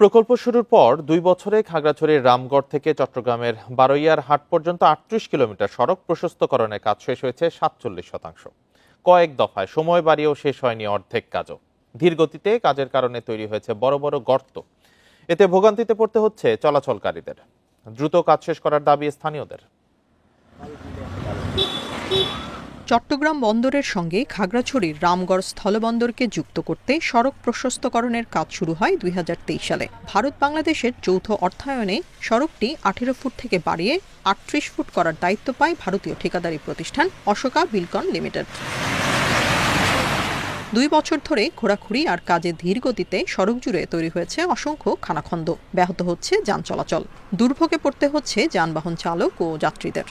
প্রকল্প শুরুর পর 2 বছরে খাগড়াছড়ির রামগড় থেকে চট্টগ্রামের বারইয়ার হাট পর্যন্ত 38 কিলোমিটার সড়ক প্রশস্তকরণের কাজ শেষ হয়েছে 47%। কয়েক দফায় সময় বাড়িয়েও শেষ হয়নি অর্ধেক কাজও। ধীর গতিতে কাজের কারণে তৈরি হয়েছে বড় বড় গর্ত। এতে ভোগান্তিতে পড়তে হচ্ছে চলাচলকারীদের। দ্রুত কাজ শেষ করার দাবি স্থানীয়দের। চট্টগ্রাম বন্দরের সঙ্গে খাগড়াছড়ির রামগড় স্থলবন্দরকে যুক্ত করতে সড়ক প্রশস্তকরণের কাজ শুরু হয় 2023 সালে। ভারত বাংলাদেশের যৌথ অর্থায়নে সড়কটি 18 ফুট থেকে বাড়িয়ে 38 ফুট করার দায়িত্ব পায় ভারতীয় ঠিকাদারি প্রতিষ্ঠান অশোকা বিলকন লিমিটেড। 2 বছর ধরে খোঁড়াখুড়ি আর কাজে ধীর গতিতে সড়ক জুড়ে তৈরি হয়েছে অসংখ্য খানাখন্দ। ব্যাহত হচ্ছে যান চলাচল। দুর্ভোগে পড়তে হচ্ছে যানবাহন চালক ও যাত্রীদের।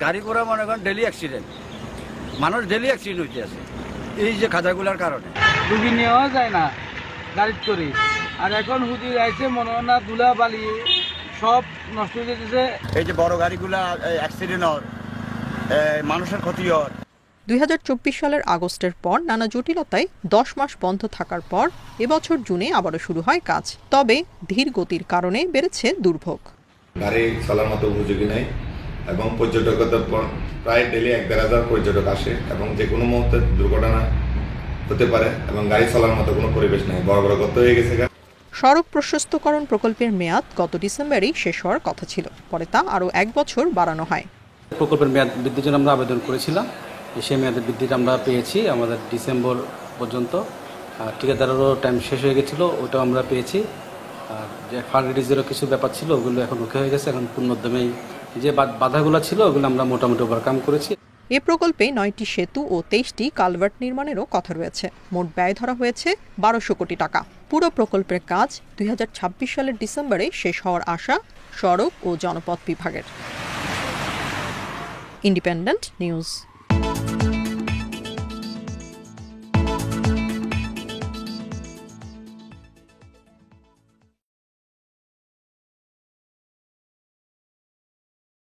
গাড়ি ঘোড়া মনে করেন ডেলি অ্যাক্সিডেন্ট, মানুষ ডেলি অ্যাক্সিডেন্ট হইতে আছে এই যে খাদাগুলার কারণে। রুগী নেওয়া যায় না গাড়ি করে, আর এখন হুদি যাইছে মনে হয় না ধুলা বালি সব নষ্ট হয়ে যেতেছে। এই যে বড় গাড়িগুলা অ্যাক্সিডেন্ট হয়, মানুষের ক্ষতি হয়। 2024 সালের আগস্টের পর নানা জটিলতায় 10 মাস বন্ধ থাকার পর এবছর জুনে আবারও শুরু হয় কাজ। তবে ধীর গতির কারণে বেড়েছে দুর্ভোগ। গাড়ি চলার মতো উপযোগী নাই এবং পর্যটকদের প্রায় ডেলি 1-1.5 পর্যটক আসে এবং যে কোনো মুহূর্তে দুর্ঘটনা হতে পারে এবং গাড়ি চলার মতো কোনো পরিবেশ নেই। বড় বড় গর্ত হয়ে গেছে। সড়ক প্রশস্তকরণ প্রকল্পের মেয়াদ গত ডিসেম্বরেই শেষ হওয়ার কথা ছিল, পরে তা আরও 1 বছর বাড়ানো হয়। প্রকল্পের মেয়াদ বৃদ্ধির জন্য আমরা আবেদন করেছিলাম, সেই মেয়াদের বৃদ্ধিটা আমরা পেয়েছি আমাদের ডিসেম্বর পর্যন্ত। ঠিকাদারেরও টাইম শেষ হয়ে গেছিলো, ওটাও আমরা পেয়েছি। আর যে ফান্ড রিলিজেরও কিছু ব্যাপার ছিল ওগুলো এখন ওকে হয়ে গেছে। এখন পূর্ণোদ্যমেই যে বাধাগুলো ছিল ওগুলো আমরা মোটামুটি ওভারকাম করেছি। এ প্রকল্পে 9টি সেতু ও 23টি কালভার্ট নির্মাণেরও কথা রয়েছে। মোট ব্যয় ধরা হয়েছে 1200 কোটি টাকা। পুরো প্রকল্পের কাজ 2026 সালের ডিসেম্বরে শেষ হওয়ার আশা সড়ক ও জনপথ বিভাগের। Independent news.